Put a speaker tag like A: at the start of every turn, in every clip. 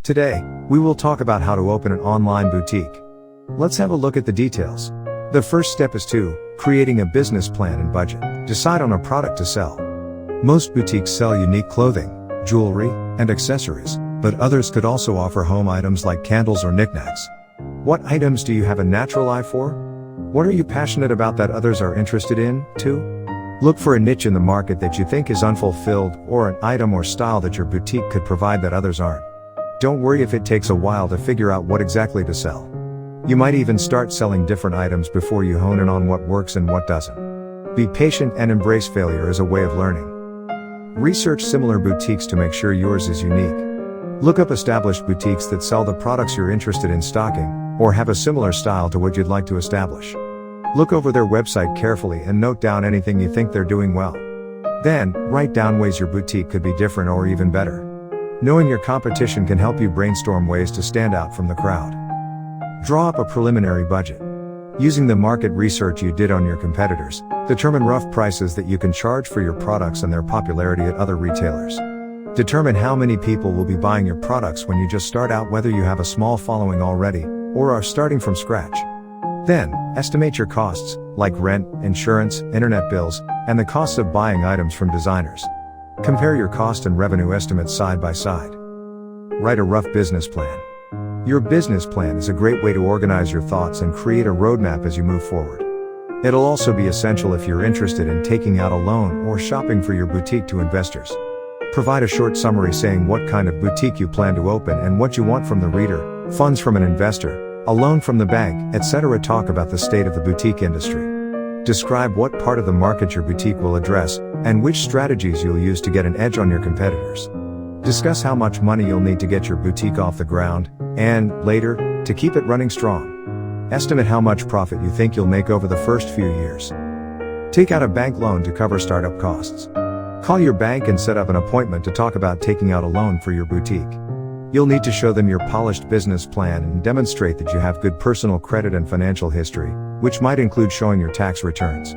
A: Today, we will talk about how to open an online boutique. Let's have a look at the details. The first step is creating a business plan and budget. Decide on a product to sell. Most boutiques sell unique clothing, jewelry, and accessories, but others could also offer home items like candles or knickknacks. What items do you have a natural eye for? What are you passionate about that others are interested in, too? Look for a niche in the market that you think is unfulfilled, or an item or style that your boutique could provide that others aren't. Don't worry if it takes a while to figure out what exactly to sell. You might even start selling different items before you hone in on what works and what doesn't. Be patient and embrace failure as a way of learning. Research similar boutiques to make sure yours is unique. Look up established boutiques that sell the products you're interested in stocking, or have a similar style to what you'd like to establish. Look over their website carefully and note down anything you think they're doing well. Then, write down ways your boutique could be different or even better. Knowing your competition can help you brainstorm ways to stand out from the crowd. Draw up a preliminary budget. Using the market research you did on your competitors, determine rough prices that you can charge for your products and their popularity at other retailers. Determine how many people will be buying your products when you just start out, whether you have a small following already, or are starting from scratch. Then, estimate your costs, like rent, insurance, internet bills, and the costs of buying items from designers. Compare your cost and revenue estimates side by side. Write a rough business plan. Your business plan is a great way to organize your thoughts and create a roadmap as you move forward. It'll also be essential if you're interested in taking out a loan or shopping for your boutique to investors. Provide a short summary saying what kind of boutique you plan to open and what you want from the reader, funds from an investor, a loan from the bank, etc. Talk about the state of the boutique industry. Describe what part of the market your boutique will address, and which strategies you'll use to get an edge on your competitors. Discuss how much money you'll need to get your boutique off the ground, and, later, to keep it running strong. Estimate how much profit you think you'll make over the first few years. Take out a bank loan to cover startup costs. Call your bank and set up an appointment to talk about taking out a loan for your boutique. You'll need to show them your polished business plan and demonstrate that you have good personal credit and financial history, which might include showing your tax returns.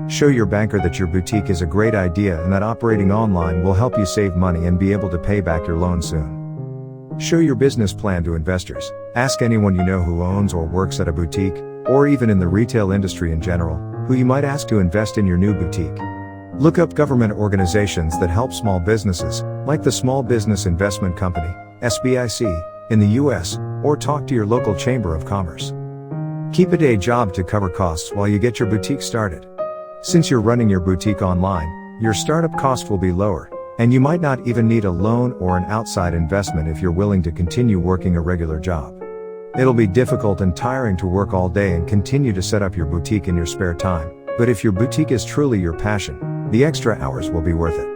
A: Show your banker that your boutique is a great idea and that operating online will help you save money and be able to pay back your loan soon. Show your business plan to investors. Ask anyone you know who owns or works at a boutique, or even in the retail industry in general, who you might ask to invest in your new boutique. Look up government organizations that help small businesses, like the Small Business Investment Company, SBIC, in the US, or talk to your local chamber of commerce. Keep a day job to cover costs while you get your boutique started. Since you're running your boutique online, your startup cost will be lower, and you might not even need a loan or an outside investment if you're willing to continue working a regular job. It'll be difficult and tiring to work all day and continue to set up your boutique in your spare time, but if your boutique is truly your passion, the extra hours will be worth it.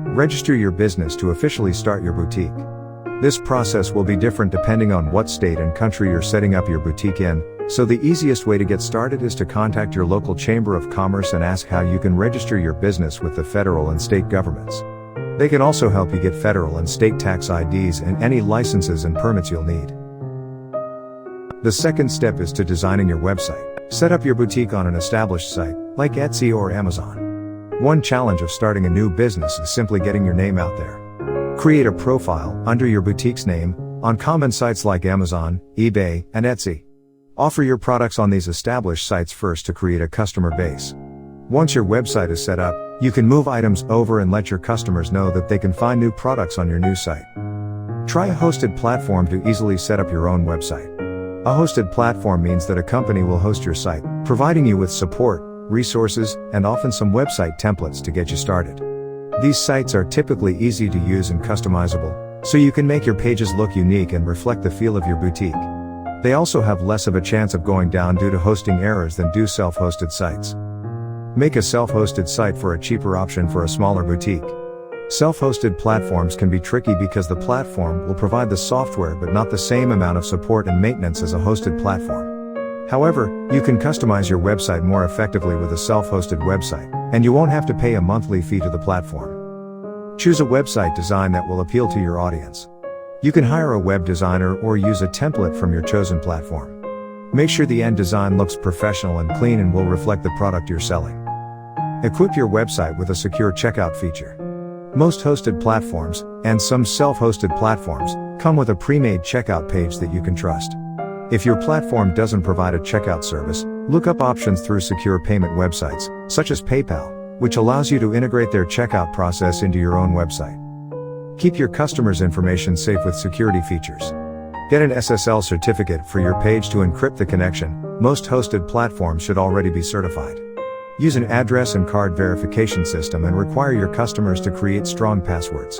A: Register your business to officially start your boutique. This process will be different depending on what state and country you're setting up your boutique in, so the easiest way to get started is to contact your local chamber of commerce and ask how you can register your business with the federal and state governments. They can also help you get federal and state tax IDs and any licenses and permits you'll need. The second step is to designing your website. Set up your boutique on an established site, like Etsy or Amazon. One challenge of starting a new business is simply getting your name out there. Create a profile under your boutique's name on common sites like Amazon, eBay, and Etsy. Offer your products on these established sites first to create a customer base. Once your website is set up, you can move items over and let your customers know that they can find new products on your new site. Try a hosted platform to easily set up your own website. A hosted platform means that a company will host your site, providing you with support, resources, and often some website templates to get you started. These sites are typically easy to use and customizable, so you can make your pages look unique and reflect the feel of your boutique. They also have less of a chance of going down due to hosting errors than do self-hosted sites. Make a self-hosted site for a cheaper option for a smaller boutique. Self-hosted platforms can be tricky because the platform will provide the software but not the same amount of support and maintenance as a hosted platform. However, you can customize your website more effectively with a self-hosted website, and you won't have to pay a monthly fee to the platform. Choose a website design that will appeal to your audience. You can hire a web designer or use a template from your chosen platform. Make sure the end design looks professional and clean and will reflect the product you're selling. Equip your website with a secure checkout feature. Most hosted platforms, and some self-hosted platforms, come with a pre-made checkout page that you can trust. If your platform doesn't provide a checkout service, look up options through secure payment websites, such as PayPal, which allows you to integrate their checkout process into your own website. Keep your customers' information safe with security features. Get an SSL certificate for your page to encrypt the connection. Most hosted platforms should already be certified. Use an address and card verification system and require your customers to create strong passwords.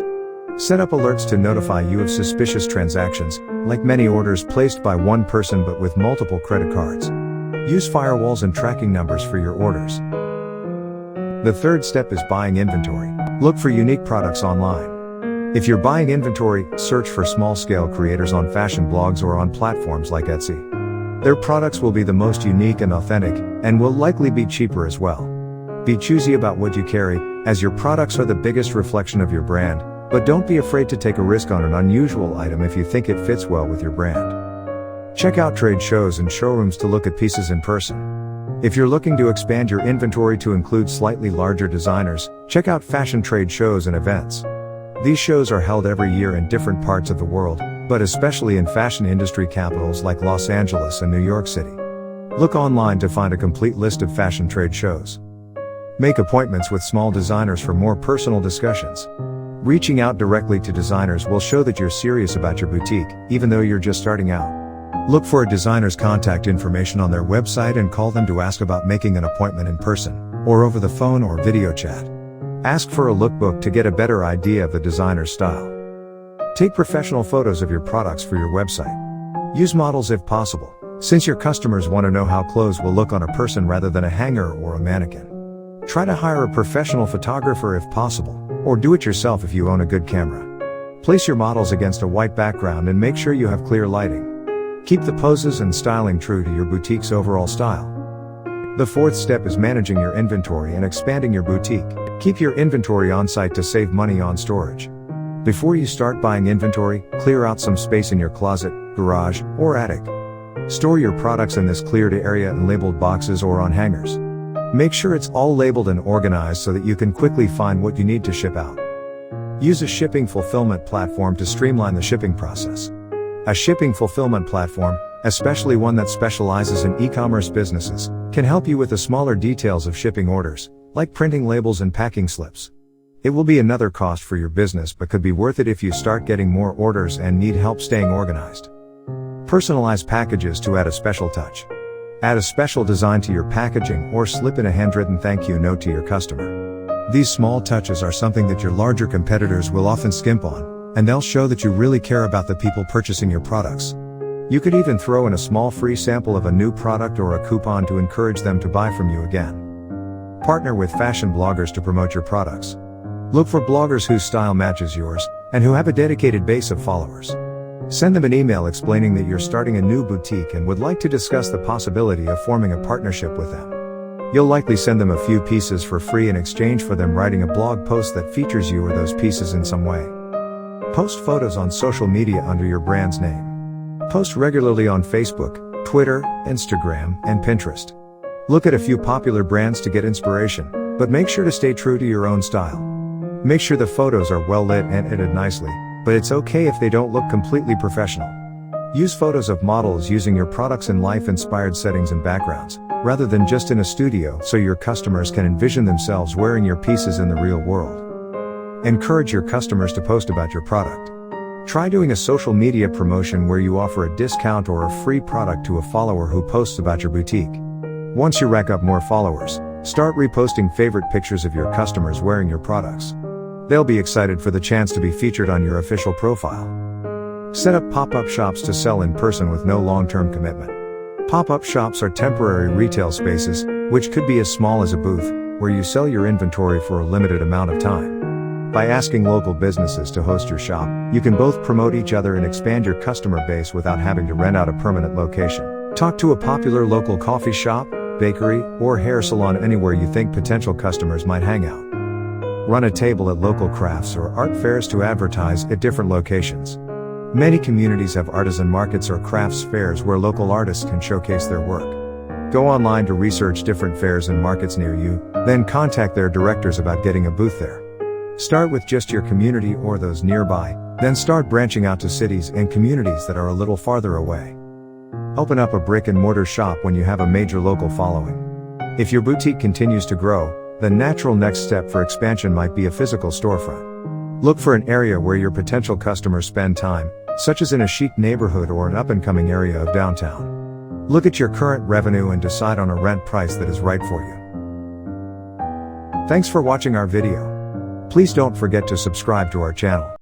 A: Set up alerts to notify you of suspicious transactions, like many orders placed by one person but with multiple credit cards. Use firewalls and tracking numbers for your orders. The third step is buying inventory. Look for unique products online. If you're buying inventory, search for small-scale creators on fashion blogs or on platforms like Etsy. Their products will be the most unique and authentic, and will likely be cheaper as well. Be choosy about what you carry, as your products are the biggest reflection of your brand, but don't be afraid to take a risk on an unusual item if you think it fits well with your brand. Check out trade shows and showrooms to look at pieces in person. If you're looking to expand your inventory to include slightly larger designers, check out fashion trade shows and events. These shows are held every year in different parts of the world, but especially in fashion industry capitals like Los Angeles and New York City. Look online to find a complete list of fashion trade shows. Make appointments with small designers for more personal discussions. Reaching out directly to designers will show that you're serious about your boutique, even though you're just starting out. Look for a designer's contact information on their website and call them to ask about making an appointment in person, or over the phone or video chat. Ask for a lookbook to get a better idea of the designer's style. Take professional photos of your products for your website. Use models if possible, since your customers want to know how clothes will look on a person rather than a hanger or a mannequin. Try to hire a professional photographer if possible, or do it yourself if you own a good camera. Place your models against a white background and make sure you have clear lighting. Keep the poses and styling true to your boutique's overall style. The fourth step is managing your inventory and expanding your boutique. Keep your inventory on site to save money on storage. Before you start buying inventory, clear out some space in your closet, garage, or attic. Store your products in this cleared area in labeled boxes or on hangers. Make sure it's all labeled and organized so that you can quickly find what you need to ship out. Use a shipping fulfillment platform to streamline the shipping process. A shipping fulfillment platform, especially one that specializes in e-commerce businesses, can help you with the smaller details of shipping orders, like printing labels and packing slips. It will be another cost for your business but could be worth it if you start getting more orders and need help staying organized. Personalize packages to add a special touch. Add a special design to your packaging or slip in a handwritten thank you note to your customer. These small touches are something that your larger competitors will often skimp on, and they'll show that you really care about the people purchasing your products. You could even throw in a small free sample of a new product or a coupon to encourage them to buy from you again. Partner with fashion bloggers to promote your products. Look for bloggers whose style matches yours, and who have a dedicated base of followers. Send them an email explaining that you're starting a new boutique and would like to discuss the possibility of forming a partnership with them. You'll likely send them a few pieces for free in exchange for them writing a blog post that features you or those pieces in some way. Post photos on social media under your brand's name. Post regularly on Facebook, Twitter, Instagram, and Pinterest. Look at a few popular brands to get inspiration, but make sure to stay true to your own style. Make sure the photos are well lit and edited nicely, but it's okay if they don't look completely professional. Use photos of models using your products in life-inspired settings and backgrounds, rather than just in a studio, so your customers can envision themselves wearing your pieces in the real world. Encourage your customers to post about your product. Try doing a social media promotion where you offer a discount or a free product to a follower who posts about your boutique. Once you rack up more followers, start reposting favorite pictures of your customers wearing your products. They'll be excited for the chance to be featured on your official profile. Set up pop-up shops to sell in person with no long-term commitment. Pop-up shops are temporary retail spaces, which could be as small as a booth, where you sell your inventory for a limited amount of time. By asking local businesses to host your shop, you can both promote each other and expand your customer base without having to rent out a permanent location. Talk to a popular local coffee shop, bakery, or hair salon anywhere you think potential customers might hang out. Run a table at local crafts or art fairs to advertise at different locations. Many communities have artisan markets or crafts fairs where local artists can showcase their work. Go online to research different fairs and markets near you, then contact their directors about getting a booth there. Start with just your community or those nearby, then start branching out to cities and communities that are a little farther away. Open up a brick-and-mortar shop when you have a major local following. If your boutique continues to grow, the natural next step for expansion might be a physical storefront. Look for an area where your potential customers spend time, such as in a chic neighborhood or an up-and-coming area of downtown. Look at your current revenue and decide on a rent price that is right for you. Thanks for watching our video. Please don't forget to subscribe to our channel.